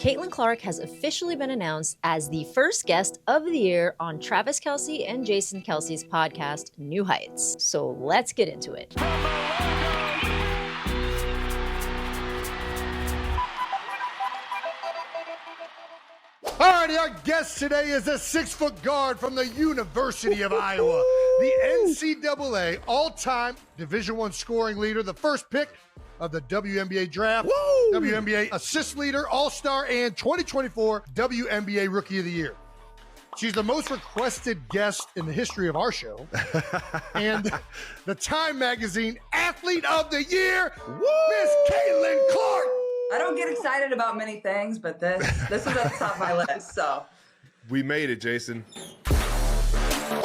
Caitlin Clark has officially been announced as the first guest of the year on Travis Kelce and Jason Kelce's podcast, New Heights. So let's get into it. Alrighty, our guest today is a 6-foot guard from the University of Iowa, the NCAA all-time Division I scoring leader, the first pick of the WNBA draft, WNBA assist leader, all-star, and 2024 WNBA Rookie of the Year. She's the most requested guest in the history of our show, and the Time Magazine Athlete of the Year, Miss Caitlin Clark. I don't get excited about many things, but this is at the top of my list, so. We made it, Jason.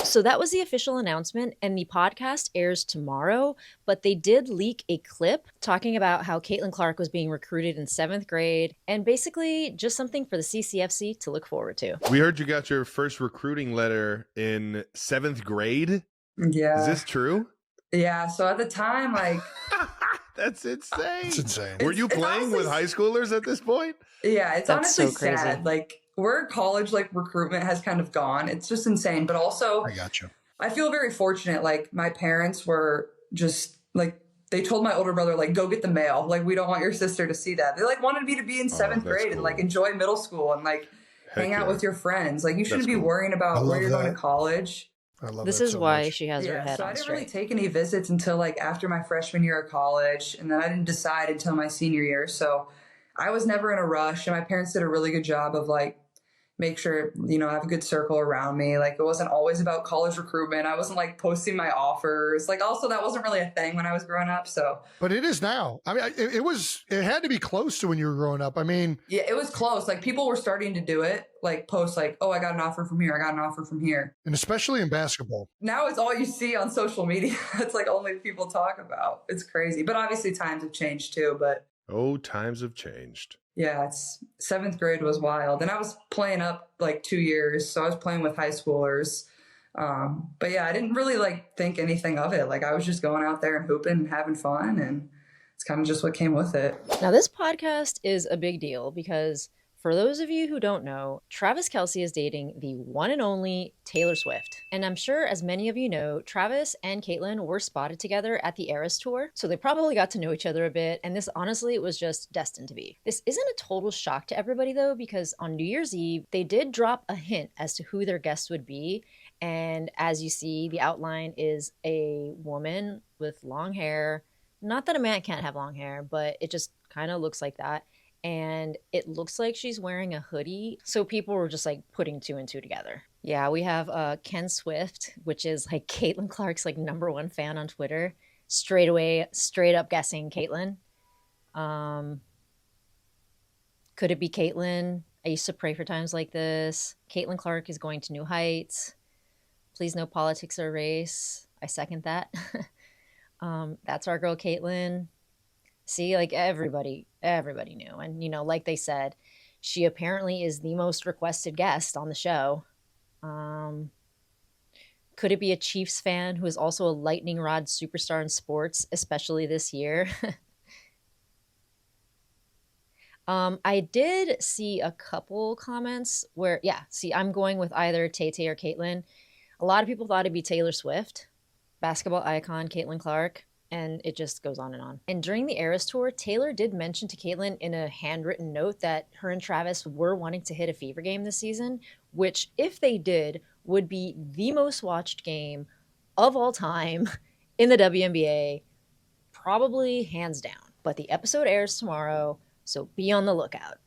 So that was the official announcement, and the podcast airs tomorrow, but they did leak a clip talking about how Caitlin Clark was being recruited in 7th grade, and basically just something for the CCFC to look forward to. We heard you got your first recruiting letter in 7th grade. Yeah. Is this true? Yeah, so at the time, like... That's insane. It's insane. Were you playing with high schoolers at this point? Yeah, it's That's honestly so crazy. sad. Like, where college, like, recruitment has kind of gone. It's just insane. But also, I got you. I feel very fortunate. Like, my parents were just, like, they told my older brother, like, go get the mail. Like, we don't want your sister to see that. They, like, wanted me to be in 7th grade and, like, enjoy middle school and, like, hang out with your friends. Like, you shouldn't be worrying about where you're going to college. I love This that is so why much. she has her head so on I didn't straight. really take any visits until like after my freshman year of college, and then I didn't decide until my senior year. So I was never in a rush, and my parents did a really good job of like make sure, you know, I have a good circle around me. Like it wasn't always about college recruitment. I wasn't like posting my offers. Like also that wasn't really a thing when I was growing up. So, But it is now. I mean, it had to be close to when you were growing up. I mean, yeah, it was close. Like people were starting to do it, like post like, oh, I got an offer from here. I got an offer from here. and especially in basketball. Now it's all you see on social media. It's like only people talk about. It's crazy. But obviously times have changed too. But Oh, times have changed. yeah, it's 7th grade was wild. And I was playing up like 2 years. So I was playing with high schoolers. But yeah, I didn't really like think anything of it. Like I was just going out there and hooping and having fun. And it's kind of just what came with it. Now, this podcast is a big deal because for those of you who don't know, Travis Kelce is dating the one and only Taylor Swift. And I'm sure as many of you know, Travis and Caitlin were spotted together at the Eras Tour. So they probably got to know each other a bit. And this honestly was just destined to be. This isn't a total shock to everybody though, because on New Year's Eve, they did drop a hint as to who their guest would be. And as you see, the outline is a woman with long hair. Not that a man can't have long hair, but it just kind of looks like that. And it looks like she's wearing a hoodie. So people were just like putting 2 and 2 together. Yeah, we have Ken Swift, which is like Caitlin Clark's like #1 fan on Twitter. Straight up guessing Caitlin. Could it be Caitlin? I used to pray for times like this. Caitlin Clark is going to new heights. Please no politics or race. I second that. That's our girl Caitlin. See, like everybody knew. And, you know, like they said, she apparently is the most requested guest on the show. Could it be a Chiefs fan who is also a lightning rod superstar in sports, especially this year? I did see a couple comments where, I'm going with either Tay or Caitlin. A lot of people thought it'd be Taylor Swift, basketball icon Caitlin Clark. And it just goes on and on. And during the Eras Tour, Taylor did mention to Caitlin in a handwritten note that her and Travis were wanting to hit a fever game this season, which, if they did, would be the most watched game of all time in the WNBA, probably hands down. But the episode airs tomorrow, so be on the lookout.